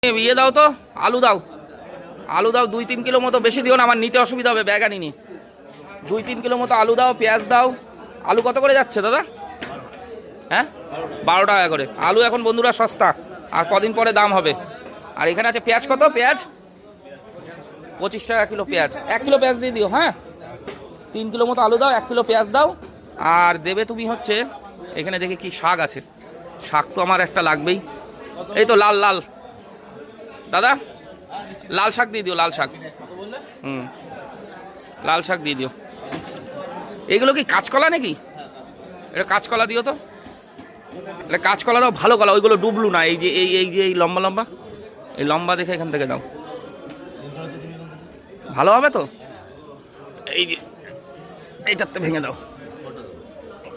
ইয়ে দাও তো, আলু দাও, আলু দাও 2-3 কিলো মতো, বেশি দিও না, আমার নিতে অসুবিধা হবে, ব্যাগ আনিনি। 2-3 কিলো মতো আলু দাও, পেঁয়াজ দাও। আলু কত করে যাচ্ছে দাদা? হ্যাঁ, 12 টাকা করে আলু এখন বন্ধুরা, সস্তা, আর কদিন পরে দাম হবে। আর এখানে আছে পেঁয়াজ, কত পেঁয়াজ? 25 টাকা কিলো পেঁয়াজ। 1 কিলো পেঁয়াজ দিয়ে দিও। হ্যাঁ, 3 কিলো মতো আলু দাও, 1 কিলো পেঁয়াজ দাও। আর দেবে তুমি হচ্ছে, এখানে দেখে কি শাক আছে, শাক তো আমার একটা লাগবেই। এই তো লাল লাল দাদা, লাল শাক দিয়ে দিও, লাল শাক। লাল শাক দিয়ে দিও। এইগুলো কি কাঁচকলা নাকি? এটা কাঁচকলা দিও তো, এটা কাঁচকলা দাও, ভালো কলা, ওইগুলো ডুবলু না, এই যে এই লম্বা লম্বা, এই লম্বা দেখে এখান থেকে দাও, ভালো হবে তো। এই যে এইটাতে ভেঙে দাও,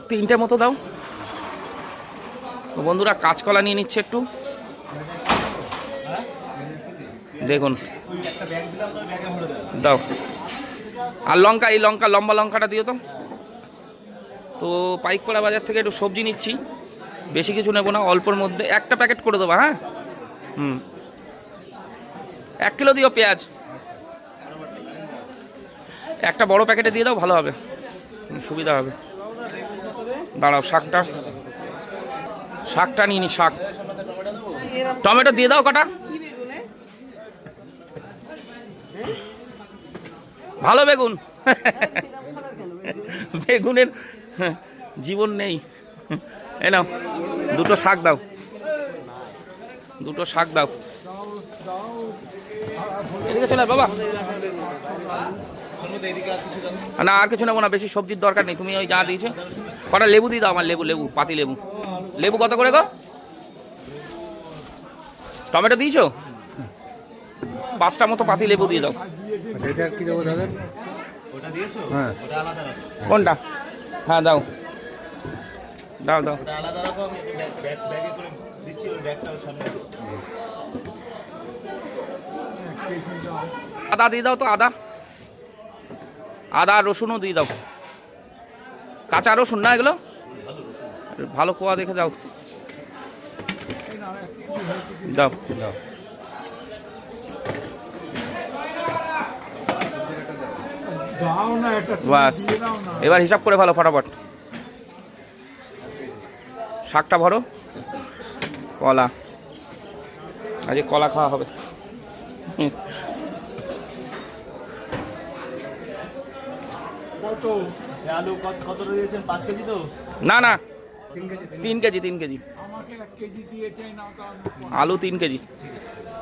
3টে মতো দাও। বন্ধুরা কাঁচকলা নিয়ে নিচ্ছে একটু, দেখুন দাও। আর লঙ্কা, এই লঙ্কা, লম্বা লঙ্কাটা দিও তো। তো পাইকপাড়া বাজার থেকে একটু সবজি নিচ্ছি, বেশি কিছু নেবো না, অল্পর মধ্যে একটা প্যাকেট করে দেবো। হ্যাঁ, 1 কিলো দিও পেঁয়াজ, একটা বড় প্যাকেটে দিয়ে দাও, ভালো হবে, সুবিধা হবে। দাঁড়াও, শাকটা নিয়ে নি, শাক, টমেটো দিয়ে দাও কটা, ভালো বেগুন। বেগুনের জীবন নেই। এই নাও, 2টো শাক দাও, 2টো শাক দাও। এদিকে চলে বাবা, না আর কিছু নেবো না, বেশি সবজির দরকার নেই, তুমি ওই যা দিয়েছো। কটা লেবু দিয়ে দাও আমার, লেবু পাতি লেবু। লেবু কত করে গো? টমেটো দিয়েছো? 5টা মতো পাতি লেবু দিয়ে দাও। কোনটা? হ্যাঁ দাও দাও দাও। আদা দিয়ে দাও তো, আদা আর রসুনও দিয়ে দাও, কাঁচা রসুন না এগুলো, ভালো কোয়া দেখে দাও, দাও। বাস, এবার হিসাব করে ভালো, ফটাফট শাকটা ভরো। কলা, আজ কলা খাওয়া হবে। না না, 3 কেজি, 3 কেজি আলু, 3 কেজি।